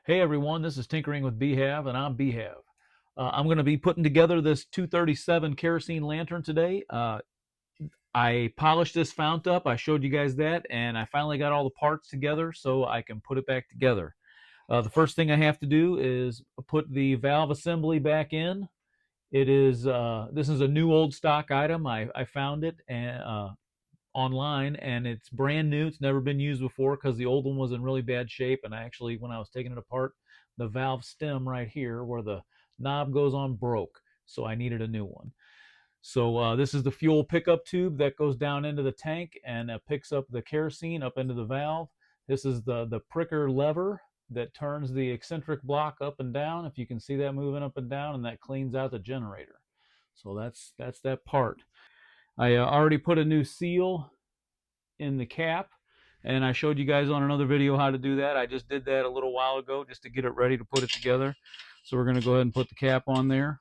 Hey everyone, this is Tinkering with B-Hav, and I'm B-Hav. I'm going to be putting together this 237 kerosene lantern today. I polished this fount up, I showed you guys that, and I finally got all the parts together so I can put it back together. The first thing I have to do is put the valve assembly back in. This is a new old stock item. I found it online, and it's brand new. It's never been used before because the old one was in really bad shape. And I actually, when I was taking it apart, the valve stem right here where the knob goes on broke. So I needed a new one. So this is the fuel pickup tube that goes down into the tank and picks up the kerosene up into the valve. This is the pricker lever that turns the eccentric block up and down. If you can see that moving up and down, and that cleans out the generator. So that's that part. I already put a new seal in the cap, and I showed you guys on another video how to do that. I just did that a little while ago just to get it ready to put it together. So we're going to go ahead and put the cap on there.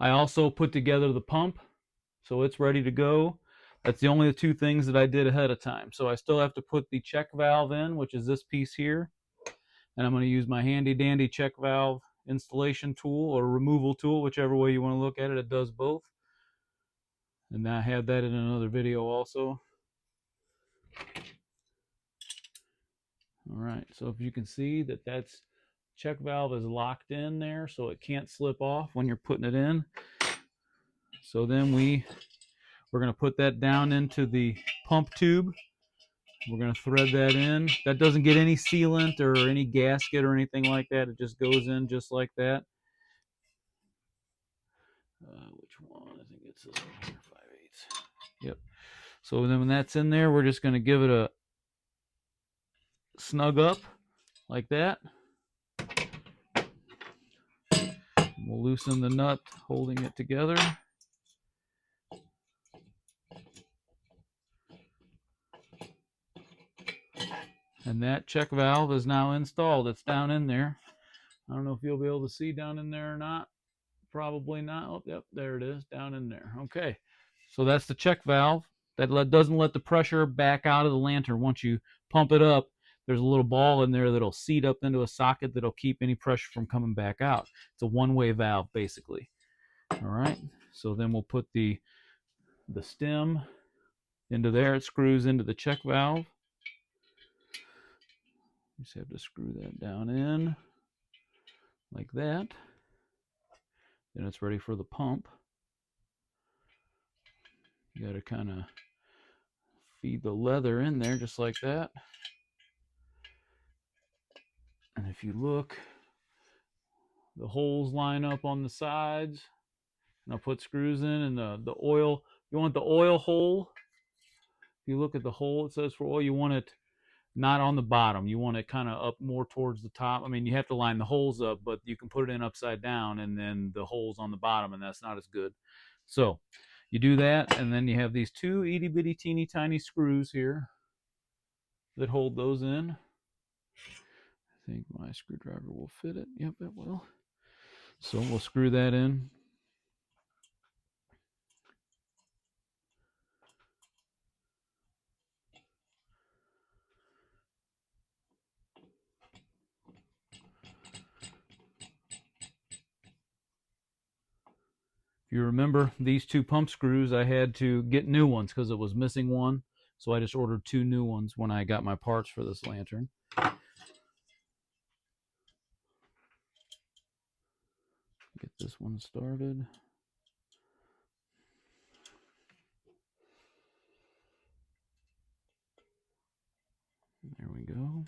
I also put together the pump, so it's ready to go. That's the only two things that I did ahead of time. So I still have to put the check valve in, which is this piece here, and I'm going to use my handy dandy check valve installation tool or removal tool, whichever way you want to look at it. It does both, and I had that in another video also. All right, so if you can see that's check valve is locked in there, so it can't slip off when you're putting it in. So then we're going to put that down into the pump tube. We're going to thread that in. That doesn't get any sealant or any gasket or anything like that. It just goes in just like that. Which one? I think it's this one here, 5/8. Yep. So then when that's in there, we're just going to give it a snug up like that. We'll loosen the nut holding it together. And that check valve is now installed. It's down in there. I don't know if you'll be able to see down in there or not. Probably not. Oh, yep, there it is, down in there. Okay, so that's the check valve. That doesn't let the pressure back out of the lantern. Once you pump it up, there's a little ball in there that'll seat up into a socket that'll keep any pressure from coming back out. It's a one-way valve, basically. All right, so then we'll put the stem into there. It screws into the check valve. You just have to screw that down in like that. Then it's ready for the pump. You got to kind of feed the leather in there just like that. And if you look, the holes line up on the sides. And I'll put screws in, and the oil, you want the oil hole. If you look at the hole, it says for oil, you want it not on the bottom. You want it kind of up more towards the top. I mean, you have to line the holes up, but you can put it in upside down, and then the holes on the bottom, and that's not as good. So you do that, and then you have these two itty bitty teeny tiny screws here that hold those in. I think my screwdriver will fit it. Yep, it will. So we'll screw that in. If you remember, these two pump screws, I had to get new ones because it was missing one. So I just ordered two new ones when I got my parts for this lantern. Get this one started. There we go.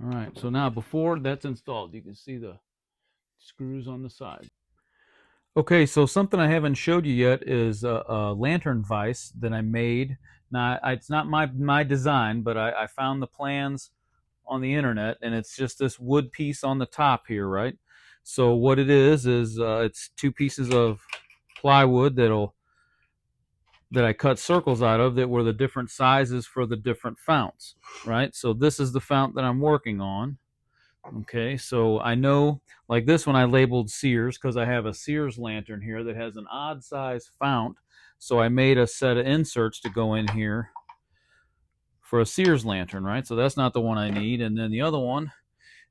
All right, so now before that's installed, you can see the screws on the side. Okay, so something I haven't showed you yet is a lantern vise that I made. Now, it's not my design, but I found the plans on the internet, and it's just this wood piece on the top here, right? So what it is it's two pieces of plywood that I cut circles out of that were the different sizes for the different founts, right? So this is the fount that I'm working on. Okay, so I know, like this one I labeled Sears because I have a Sears lantern here that has an odd size fount. So I made a set of inserts to go in here for a Sears lantern, right? So that's not the one I need. And then the other one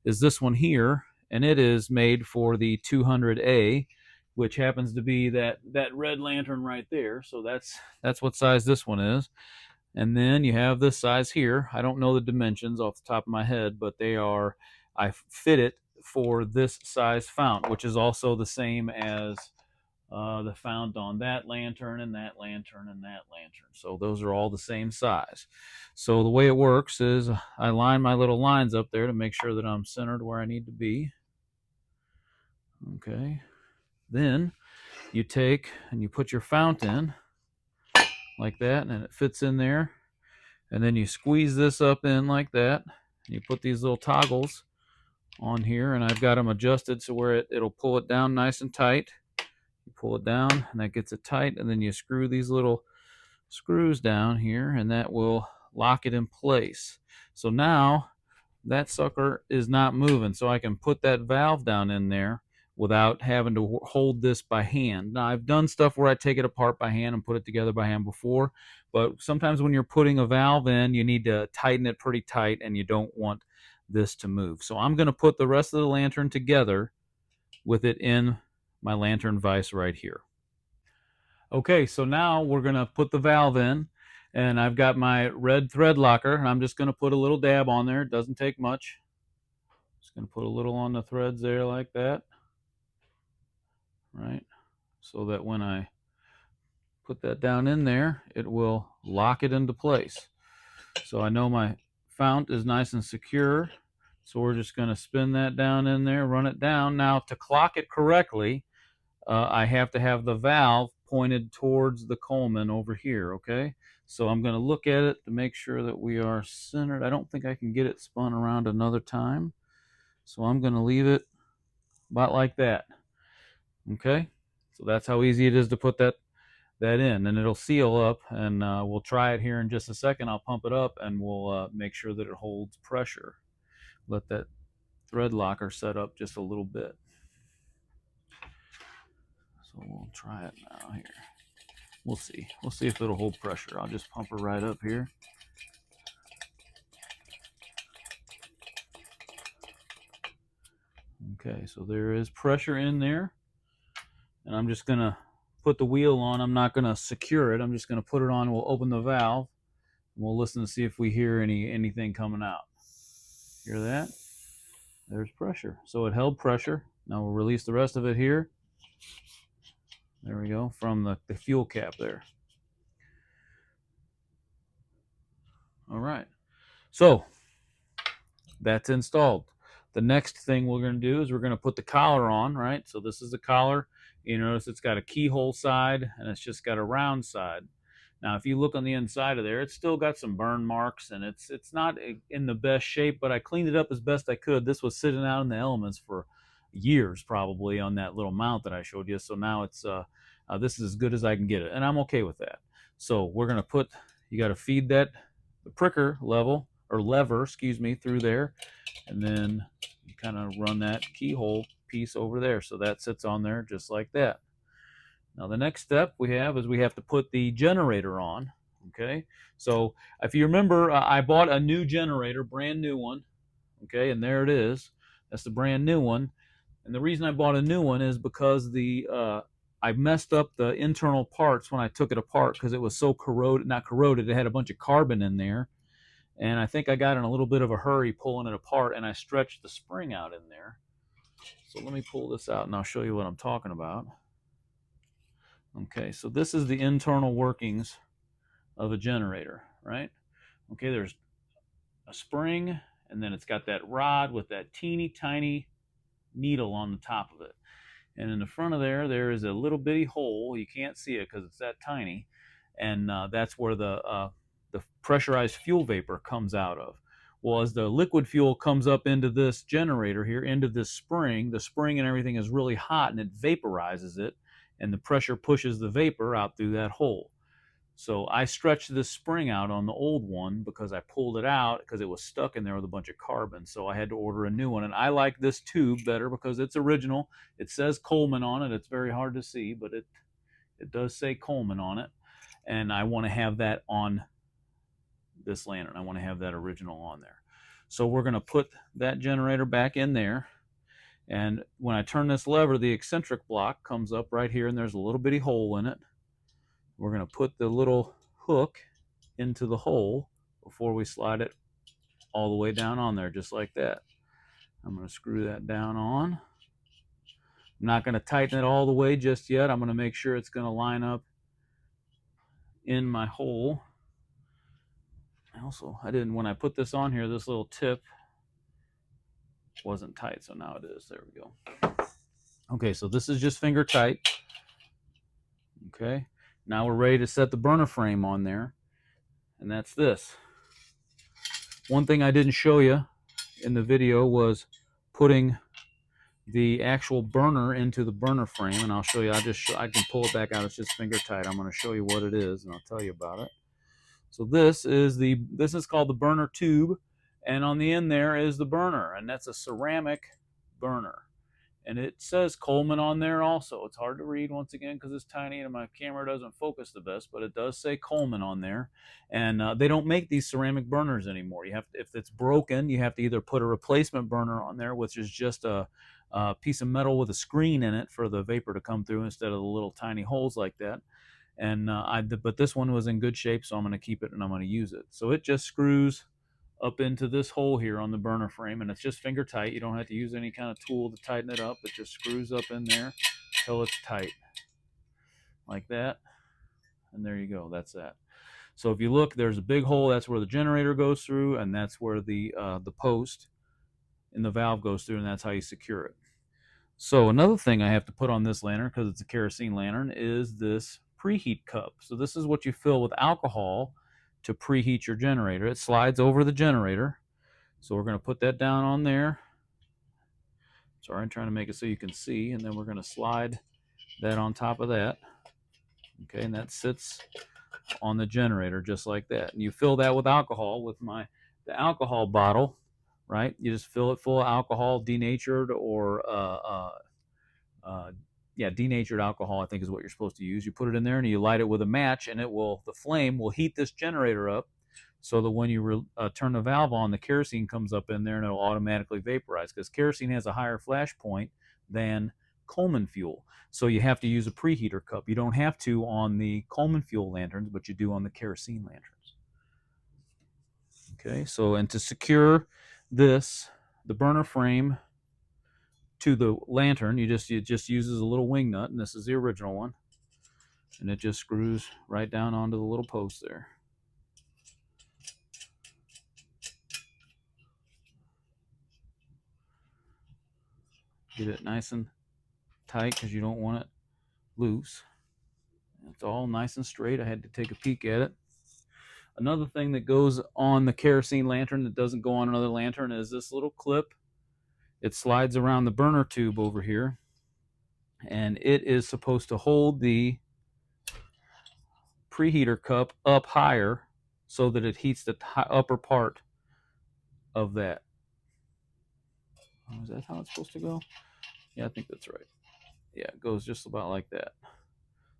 is this one here, and it is made for the 200A, which happens to be that red lantern right there. So that's what size this one is. And then you have this size here. I don't know the dimensions off the top of my head, but they are, I fit it for this size fount, which is also the same as the fount on that lantern and that lantern and that lantern. So those are all the same size. So the way it works is I line my little lines up there to make sure that I'm centered where I need to be. Okay. Then you take and you put your fount in like that, and it fits in there. And then you squeeze this up in like that. And you put these little toggles on here, and I've got them adjusted so where it'll pull it down nice and tight. You pull it down, and that gets it tight, and then you screw these little screws down here, and that will lock it in place. So now that sucker is not moving, so I can put that valve down in there without having to hold this by hand. Now, I've done stuff where I take it apart by hand and put it together by hand before, but sometimes when you're putting a valve in, you need to tighten it pretty tight, and you don't want this to move. So I'm going to put the rest of the lantern together with it in my lantern vise right here. Okay, so now we're going to put the valve in, and I've got my red thread locker, and I'm just going to put a little dab on there. It doesn't take much. Just going to put a little on the threads there like that, right? So that when I put that down in there, it will lock it into place. So I know my fount is nice and secure. So we're just going to spin that down in there, run it down. Now to clock it correctly, I have to have the valve pointed towards the Coleman over here, okay? So I'm going to look at it to make sure that we are centered. I don't think I can get it spun around another time. So I'm going to leave it about like that, okay? So that's how easy it is to put that in, and it'll seal up, and we'll try it here in just a second. I'll pump it up, and we'll make sure that it holds pressure. Let that thread locker set up just a little bit. So we'll try it now here. We'll see. We'll see if it'll hold pressure. I'll just pump her right up here. Okay, so there is pressure in there. And I'm just going to put the wheel on. I'm not going to secure it. I'm just going to put it on. We'll open the valve. And we'll listen to see if we hear anything coming out. Hear that? There's pressure. So it held pressure. Now we'll release the rest of it here. There we go, from the fuel cap there. All right. So that's installed. The next thing we're going to do is we're going to put the collar on, right? So this is the collar. You notice it's got a keyhole side, and it's just got a round side. Now, if you look on the inside of there, it's still got some burn marks, and it's not in the best shape, but I cleaned it up as best I could. This was sitting out in the elements for years, probably, on that little mount that I showed you. So now it's this is as good as I can get it, and I'm okay with that. So we're going to put, you got to feed that the pricker lever, excuse me, through there, and then you kind of run that keyhole piece over there. So that sits on there just like that. Now the next step we have is we have to put the generator on. Okay, so if you remember, I bought a new generator, brand new one. Okay, and there it is. That's the brand new one. And the reason I bought a new one is because I messed up the internal parts when I took it apart because it was so not corroded. It had a bunch of carbon in there. And I think I got in a little bit of a hurry pulling it apart, and I stretched the spring out in there. So let me pull this out, and I'll show you what I'm talking about. Okay, so this is the internal workings of a generator, right? Okay, there's a spring, and then it's got that rod with that teeny tiny needle on the top of it. And in the front of there is a little bitty hole. You can't see it because it's that tiny. And that's where the pressurized fuel vapor comes out of. Well, as the liquid fuel comes up into this generator here, into this spring, the spring and everything is really hot, and it vaporizes it, and the pressure pushes the vapor out through that hole. So I stretched this spring out on the old one because I pulled it out because it was stuck in there with a bunch of carbon. So I had to order a new one. And I like this tube better because it's original. It says Coleman on it. It's very hard to see, but it does say Coleman on it. And I want to have that on this lantern. I want to have that original on there. So we're going to put that generator back in there. And when I turn this lever, the eccentric block comes up right here, and there's a little bitty hole in it. We're going to put the little hook into the hole before we slide it all the way down on there, just like that. I'm going to screw that down on. I'm not going to tighten it all the way just yet. I'm going to make sure it's going to line up in my hole. Also, when I put this on here, this little tip wasn't tight, so now it is. There we go. Okay, so this is just finger tight. Okay, now we're ready to set the burner frame on there, and that's this. One thing I didn't show you in the video was putting the actual burner into the burner frame, and I'll show you. I can pull it back out. It's just finger tight. I'm going to show you what it is, and I'll tell you about it. So this is called the burner tube, and on the end there is the burner, and that's a ceramic burner. And it says Coleman on there also. It's hard to read once again because it's tiny and my camera doesn't focus the best, but it does say Coleman on there. And they don't make these ceramic burners anymore. You have to, if it's broken, you have to either put a replacement burner on there, which is just a piece of metal with a screen in it for the vapor to come through instead of the little tiny holes like that. And but this one was in good shape, so I'm going to keep it and I'm going to use it. So it just screws up into this hole here on the burner frame, and it's just finger tight. You don't have to use any kind of tool to tighten it up. It just screws up in there until it's tight, like that. And there you go. That's that. So if you look, there's a big hole. That's where the generator goes through, and that's where the post in the valve goes through, and that's how you secure it. So another thing I have to put on this lantern, because it's a kerosene lantern, is this preheat cup. So this is what you fill with alcohol to preheat your generator. It slides over the generator. So we're going to put that down on there. Sorry, I'm trying to make it so you can see. And then we're going to slide that on top of that. Okay, and that sits on the generator just like that. And you fill that with alcohol with the alcohol bottle, right? You just fill it full of alcohol, denatured or denatured alcohol, I think is what you're supposed to use. You put it in there and you light it with a match, and the flame will heat this generator up so that when you turn the valve on, the kerosene comes up in there and it'll automatically vaporize, because kerosene has a higher flash point than Coleman fuel. So you have to use a preheater cup. You don't have to on the Coleman fuel lanterns, but you do on the kerosene lanterns. Okay, so and to secure the burner frame to the lantern, it just uses a little wing nut, and this is the original one, and it just screws right down onto the little post there. Get it nice and tight because you don't want it loose. It's all nice and straight. I had to take a peek at it. Another thing that goes on the kerosene lantern that doesn't go on another lantern is this little clip. It slides around the burner tube over here, and it is supposed to hold the preheater cup up higher so that it heats the upper part of that. Oh, is that how it's supposed to go? Yeah, I think that's right. Yeah, it goes just about like that.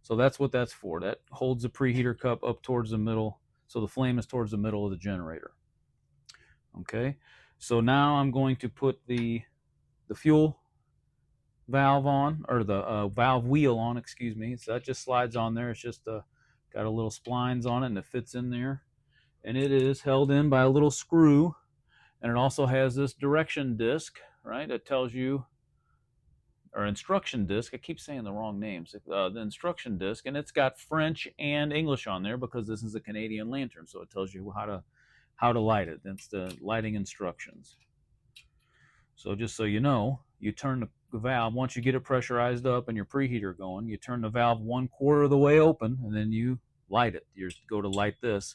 So that's what that's for. That holds the preheater cup up towards the middle, so the flame is towards the middle of the generator. Okay, so now I'm going to put the fuel valve on, or the valve wheel on, excuse me. So that just slides on there. It's just got a little splines on it, and it fits in there. And it is held in by a little screw. And it also has this direction disc, right? That tells you, or instruction disc. I keep saying the wrong names. The instruction disc, and it's got French and English on there because this is a Canadian lantern. So it tells you how to light it. That's the lighting instructions. So just so you know, you turn the valve, once you get it pressurized up and your preheater going, you turn the valve 1/4 of the way open, and then you light it. You go to light this.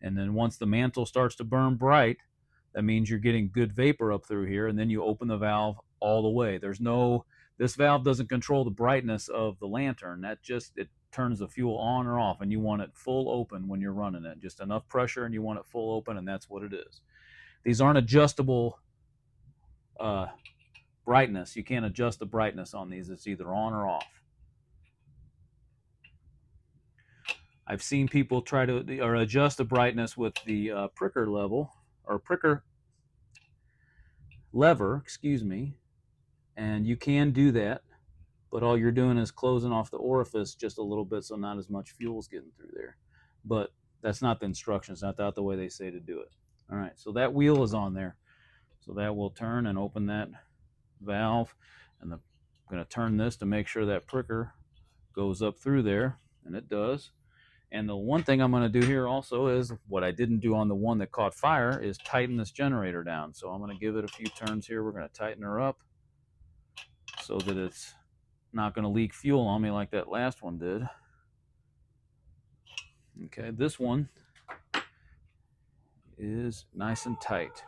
And then once the mantle starts to burn bright, that means you're getting good vapor up through here, and then you open the valve all the way. There's no This valve doesn't control the brightness of the lantern. It turns the fuel on or off, and you want it full open when you're running it. Just enough pressure, and you want it full open, and that's what it is. These aren't adjustable brightness. You can't adjust the brightness on these. It's either on or off. I've seen people try to or adjust the brightness with the pricker lever, excuse me, and you can do that, but all you're doing is closing off the orifice just a little bit so not as much fuel's getting through there. But that's not the instructions, not the way they say to do it. All right, so that wheel is on there. So that will turn and open that valve, and I'm going to turn this to make sure that pricker goes up through there, and it does. And the one thing I'm going to do here also is what I didn't do on the one that caught fire is tighten this generator down. So I'm going to give it a few turns here. We're going to tighten her up so that it's not going to leak fuel on me like that last one did. Okay, this one is nice and tight.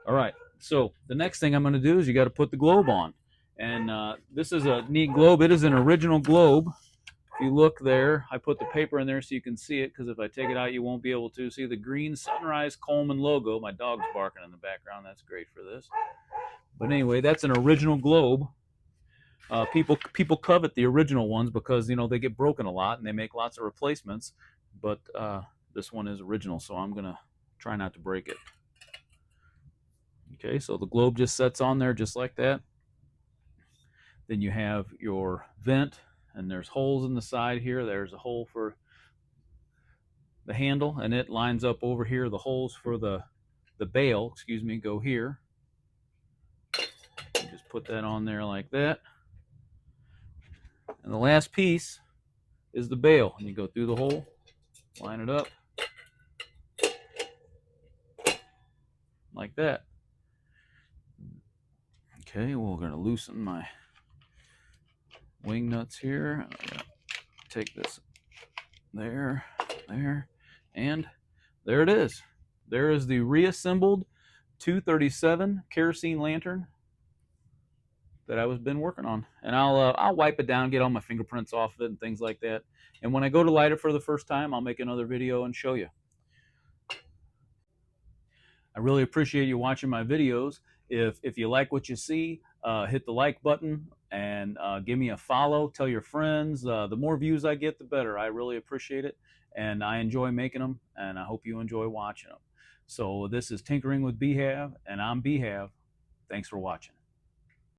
All right, so the next thing I'm going to do is you got to put the globe on. And this is a neat globe. It is an original globe. If you look there, I put the paper in there so you can see it, because if I take it out, you won't be able to see the green Sunrise Coleman logo. My dog's barking in the background. That's great for this. But anyway, that's an original globe. People covet the original ones because, you know, they get broken a lot and they make lots of replacements. But this one is original, so I'm going to try not to break it. Okay, so the globe just sets on there just like that. Then you have your vent, and there's holes in the side here. There's a hole for the handle, and it lines up over here. The holes for the bail, excuse me, go here. You just put that on there like that. And the last piece is the bail, and you go through the hole, line it up like that. Okay, well, we're going to loosen my wing nuts here. I'm going to take this there, and there it is. There is the reassembled 237 kerosene lantern that I've been working on. And I'll wipe it down, get all my fingerprints off of it and things like that. And when I go to light it for the first time, I'll make another video and show you. I really appreciate you watching my videos. If you like what you see, hit the like button and give me a follow. Tell your friends. The more views I get, the better. I really appreciate it, and I enjoy making them, and I hope you enjoy watching them. So this is Tinkering with B-Hav, and I'm B-Hav. Thanks for watching.